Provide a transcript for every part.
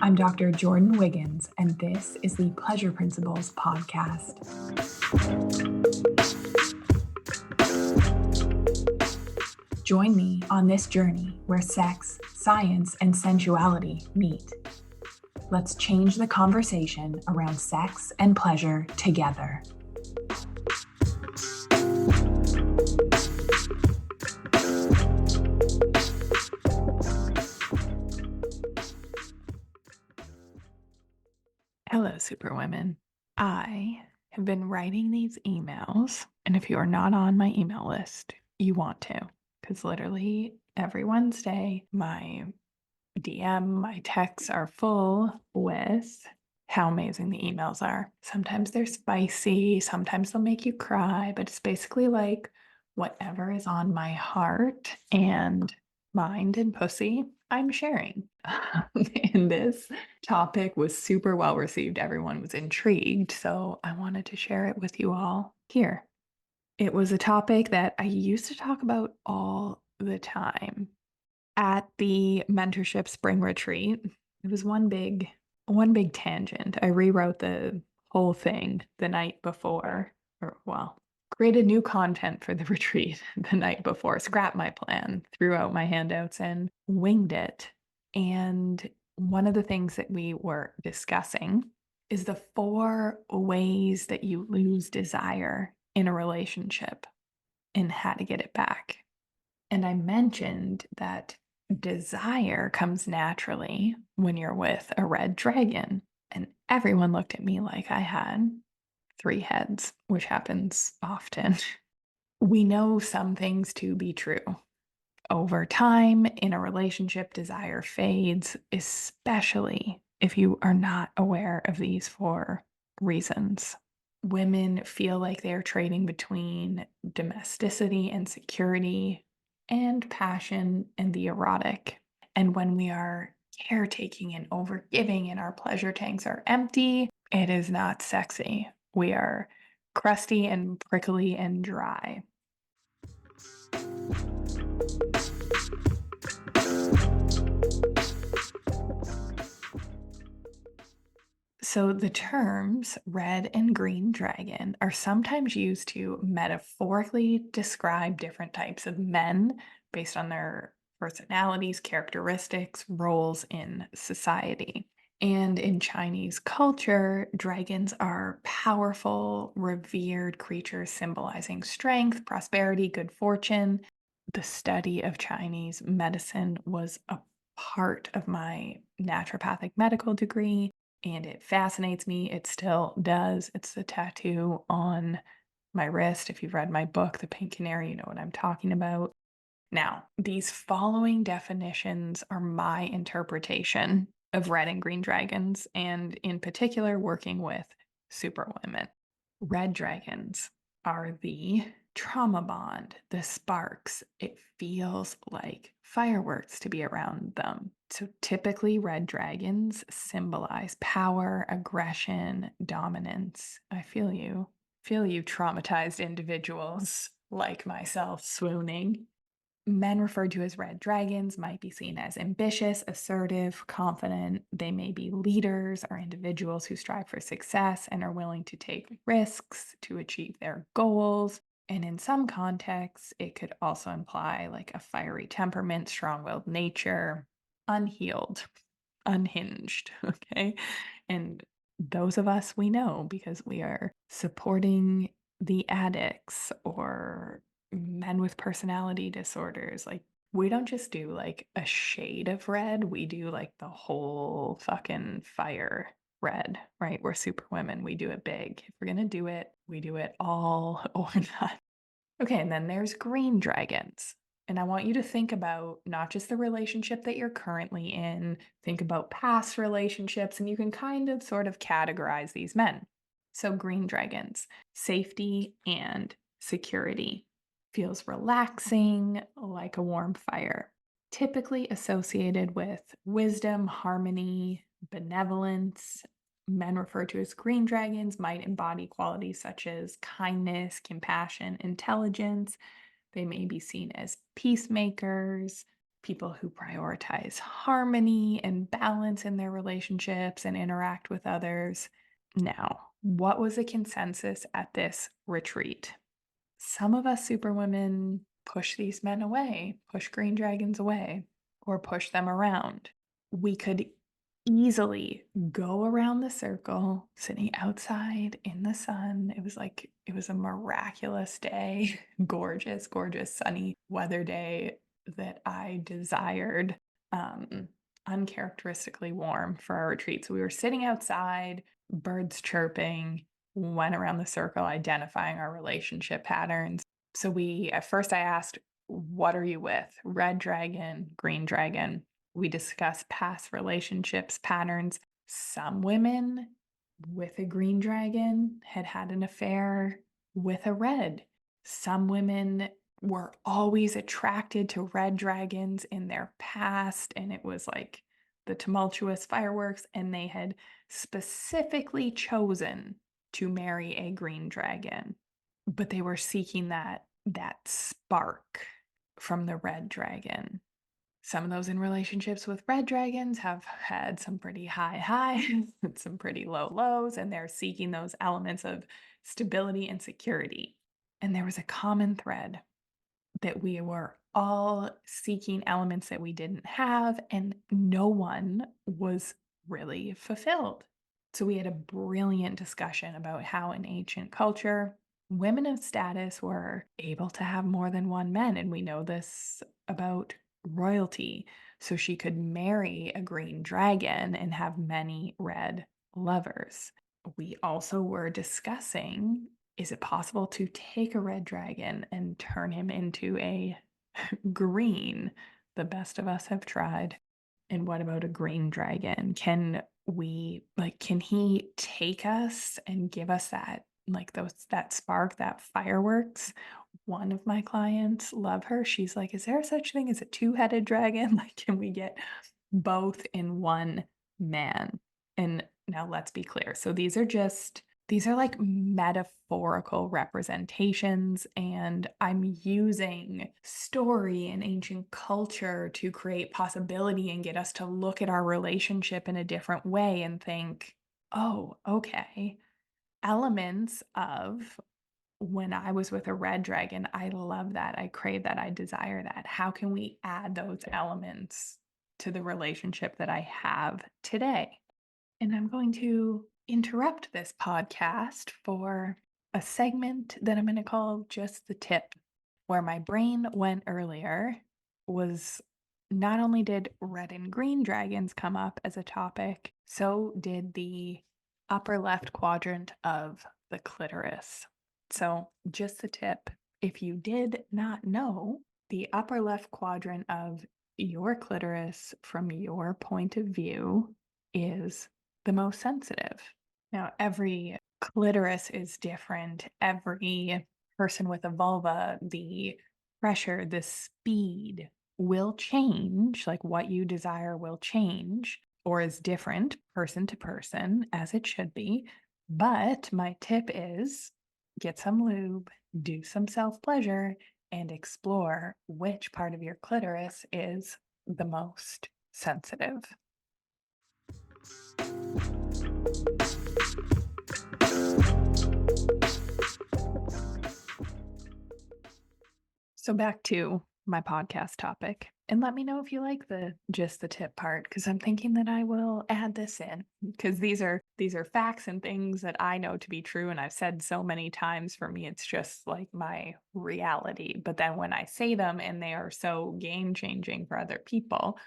I'm Dr. Jordin Wiggins, and this is the Pleasure Principles podcast. Join me on this journey where sex, science, and sensuality meet. Let's change the conversation around sex and pleasure together. Hello, superwomen. I have been writing these emails, and if you are not on my email list, you want to, because literally every Wednesday, my DM, my texts are full with how amazing the emails are. Sometimes they're spicy, sometimes they'll make you cry, but it's basically like whatever is on my heart and mind and pussy, I'm sharing. And this topic was super well received. Everyone was intrigued, so I wanted to share it with you all here. It was a topic that I used to talk about all the time. At the mentorship spring retreat, it was one big tangent. I rewrote the whole thing the night before, created new content for the retreat the night before, scrapped my plan, threw out my handouts and winged it. And one of the things that we were discussing is the 4 ways that you lose desire in a relationship and how to get it back. And I mentioned that desire comes naturally when you're with a red dragon. And everyone looked at me like I had 3 heads, which happens often. We know some things to be true. Over time in a relationship, desire fades, especially if you are not aware of these 4 reasons. Women feel like they're trading between domesticity and security and passion and the erotic. And when we are caretaking and overgiving and our pleasure tanks are empty, it is not sexy. We are crusty and prickly and dry. So the terms red and green dragon are sometimes used to metaphorically describe different types of men based on their personalities, characteristics, roles in society. And in Chinese culture, dragons are powerful, revered creatures symbolizing strength, prosperity, good fortune. The study of Chinese medicine was a part of my naturopathic medical degree. And it fascinates me. It still does. It's the tattoo on my wrist. If you've read my book, The Pink Canary, you know what I'm talking about. Now, these following definitions are my interpretation of red and green dragons, and in particular, working with superwomen. Red dragons are the trauma bond, the sparks. It feels like fireworks to be around them. So typically, red dragons symbolize power, aggression, dominance. I feel you traumatized individuals like myself swooning. Men referred to as red dragons might be seen as ambitious, assertive, confident. They may be leaders or individuals who strive for success and are willing to take risks to achieve their goals. And in some contexts, it could also imply like a fiery temperament, strong-willed nature, unhealed, unhinged, okay? And those of us we know because we are supporting the addicts or men with personality disorders. Like, we don't just do like a shade of red, we do like the whole fucking fire red, right? We're super women. We do it big. If we're going to do it, we do it all or not. Okay, and then there's green dragons. And I want you to think about not just the relationship that you're currently in, think about past relationships, and you can kind of sort of categorize these men. So, green dragons, safety and security. Feels relaxing, like a warm fire. Typically associated with wisdom, harmony, benevolence. Men referred to as green dragons might embody qualities such as kindness, compassion, intelligence. They may be seen as peacemakers, people who prioritize harmony and balance in their relationships and interact with others. Now, what was the consensus at this retreat? Some of us superwomen push these men away, push green dragons away, or push them around. We could easily go around the circle, sitting outside in the sun. It was a miraculous day, gorgeous, gorgeous sunny weather day that I desired. Um, Uncharacteristically warm for our retreat. So we were sitting outside, birds chirping, went around the circle identifying our relationship patterns. So at first I asked, what are you with? Red dragon, green dragon. We discussed past relationships patterns. Some women with a green dragon had had an affair with a red. Some women were always attracted to red dragons in their past, and it was like the tumultuous fireworks, and they had specifically chosen to marry a green dragon, but they were seeking that spark from the red dragon. Some of those in relationships with red dragons have had some pretty high highs and some pretty low lows, and they're seeking those elements of stability and security. And there was a common thread that we were all seeking elements that we didn't have, and no one was really fulfilled. So we had a brilliant discussion about how in ancient culture, women of status were able to have more than one man. And we know this about royalty. So she could marry a green dragon and have many red lovers. We also were discussing, is it possible to take a red dragon and turn him into a green? The best of us have tried. And what about a green dragon? Can he take us and give us that spark, that fireworks? One of my clients, love her. She's like, is there such thing as a two-headed dragon? Like, can we get both in one man? And now let's be clear. So these are like metaphorical representations, and I'm using story and ancient culture to create possibility and get us to look at our relationship in a different way and think, oh, okay, elements of when I was with a red dragon, I love that. I crave that. I desire that. How can we add those elements to the relationship that I have today? And I'm going to interrupt this podcast for a segment that I'm going to call Just the Tip. Where my brain went earlier was not only did red and green dragons come up as a topic, so did the upper left quadrant of the clitoris. So, just the tip, if you did not know, the upper left quadrant of your clitoris from your point of view is the most sensitive. Now, every clitoris is different. Every person with a vulva, the pressure, the speed will change. Like what you desire will change or is different person to person, as it should be. But my tip is get some lube, do some self pleasure, and explore which part of your clitoris is the most sensitive. So back to my podcast topic. And let me know if you like the just the tip part, because I'm thinking that I will add this in because these are facts and things that I know to be true. And I've said so many times, for me, it's just like my reality. But then when I say them and they are so game changing for other people,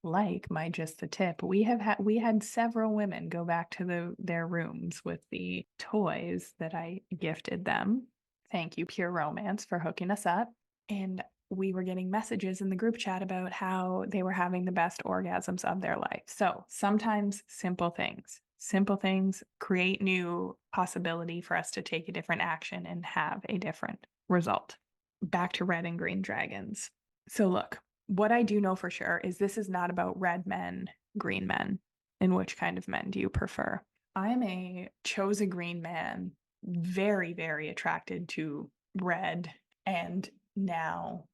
like my just the tip, we had several women go back to their rooms with the toys that I gifted them. Thank you, Pure Romance, for hooking us up. And we were getting messages in the group chat about how they were having the best orgasms of their life. So sometimes simple things create new possibility for us to take a different action and have a different result. Back to red and green dragons. So look, what I do know for sure is this is not about red men, green men. And which kind of men do you prefer? I'm a chose a green man, very, very attracted to red, and now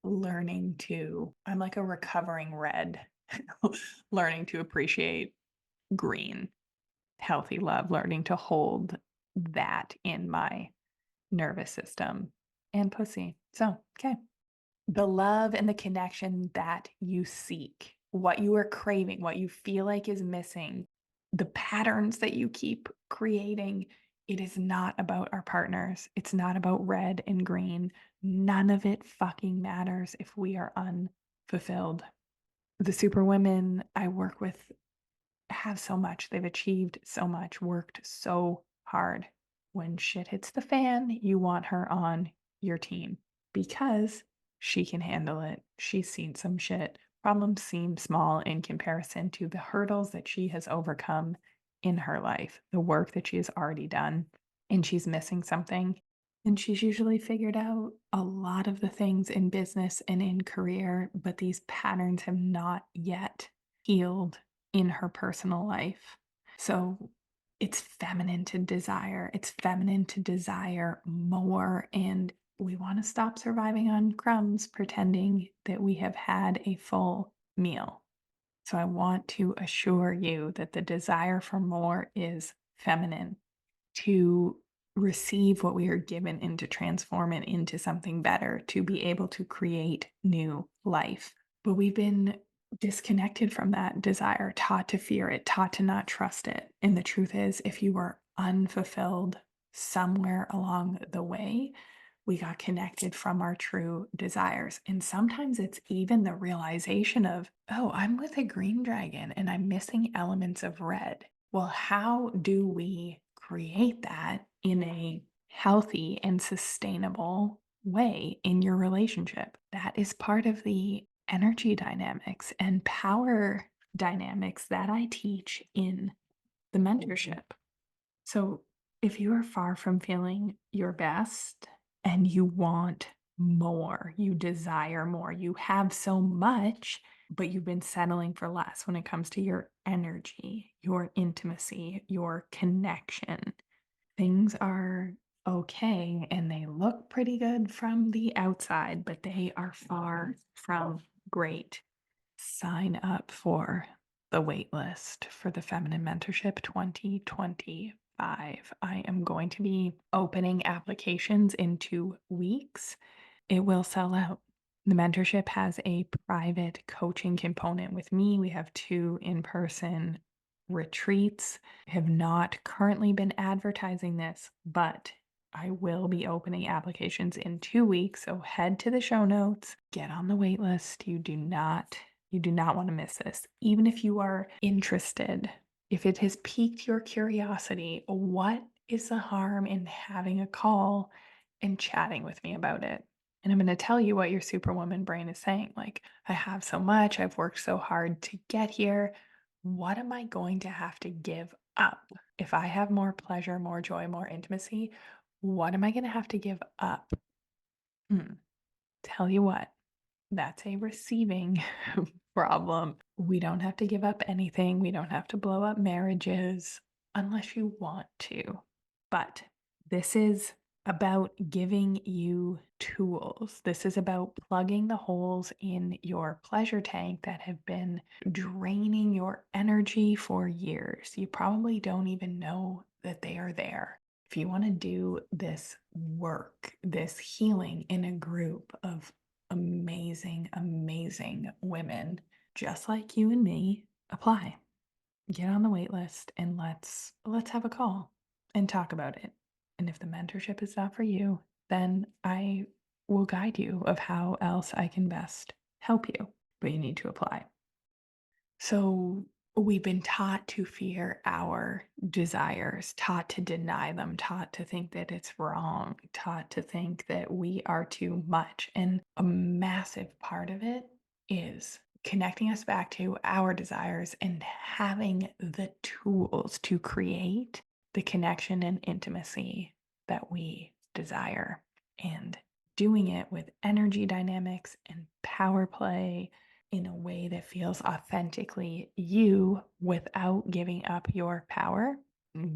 I'm like a recovering red, learning to appreciate green, healthy love, learning to hold that in my nervous system and pussy. So, okay. The love and the connection that you seek, what you are craving, what you feel like is missing, the patterns that you keep creating. It is not about our partners. It's not about red and green. None of it fucking matters if we are unfulfilled. The superwomen I work with have so much. They've achieved so much, worked so hard. When shit hits the fan, you want her on your team because she can handle it. She's seen some shit. Problems seem small in comparison to the hurdles that she has overcome in her life, the work that she has already done, and she's missing something. And she's usually figured out a lot of the things in business and in career, but these patterns have not yet healed in her personal life. So it's feminine to desire. It's feminine to desire more. And we want to stop surviving on crumbs, pretending that we have had a full meal. So I want to assure you that the desire for more is feminine. To receive what we are given and to transform it into something better, to be able to create new life. But we've been disconnected from that desire, taught to fear it, taught to not trust it. And the truth is, if you were unfulfilled somewhere along the way, we got connected from our true desires. And sometimes it's even the realization of, oh, I'm with a green dragon and I'm missing elements of red. Well, how do we create that in a healthy and sustainable way in your relationship? That is part of the energy dynamics and power dynamics that I teach in the mentorship. So, if you are far from feeling your best and you want more, you desire more, you have so much, but you've been settling for less when it comes to your energy, your intimacy, your connection. Things are okay and they look pretty good from the outside, but they are far from great. Sign up for the wait list for the Feminine Mentorship 2025. I am going to be opening applications in 2 weeks. It will sell out. The mentorship has a private coaching component with me. We have 2 in-person retreats. I have not currently been advertising this, but I will be opening applications in 2 weeks. So head to the show notes, get on the wait list. You do not want to miss this. Even if you are interested, if it has piqued your curiosity, what is the harm in having a call and chatting with me about it? And I'm going to tell you what your superwoman brain is saying. Like, I have so much, I've worked so hard to get here. What am I going to have to give up? If I have more pleasure, more joy, more intimacy, what am I going to have to give up? Hmm. Tell you what, that's a receiving problem. We don't have to give up anything. We don't have to blow up marriages unless you want to. But this is about giving you tools. This is about plugging the holes in your pleasure tank that have been draining your energy for years. You probably don't even know that they are there. If you want to do this work, this healing in a group of amazing, amazing women just like you and me, apply. Get on the wait list and let's have a call and talk about it. And if the mentorship is not for you, then I will guide you of how else I can best help you. But you need to apply. So we've been taught to fear our desires, taught to deny them, taught to think that it's wrong, taught to think that we are too much. And a massive part of it is connecting us back to our desires and having the tools to create the connection and intimacy that we desire. And doing it with energy dynamics and power play in a way that feels authentically you without giving up your power,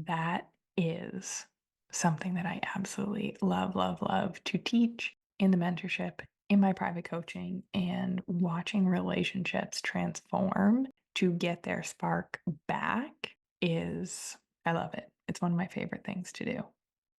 that is something that I absolutely love, love, love to teach in the mentorship in my private coaching and watching relationships transform to get their spark back is, I love it. It's one of my favorite things to do.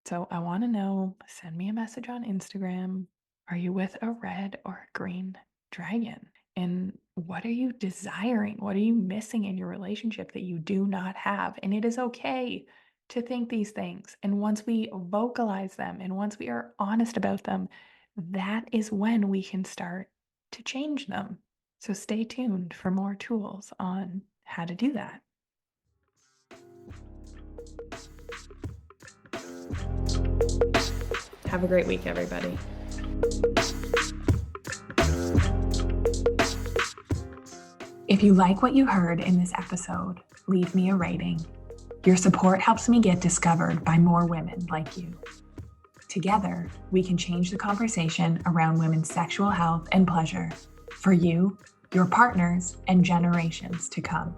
So I want to know, send me a message on Instagram. Are you with a red or a green dragon? And what are you desiring? What are you missing in your relationship that you do not have? And it is okay to think these things. And once we vocalize them and once we are honest about them, that is when we can start to change them. So stay tuned for more tools on how to do that. Have a great week, everybody. If you like what you heard in this episode, leave me a rating. Your support helps me get discovered by more women like you. Together, we can change the conversation around women's sexual health and pleasure for you, your partners, and generations to come.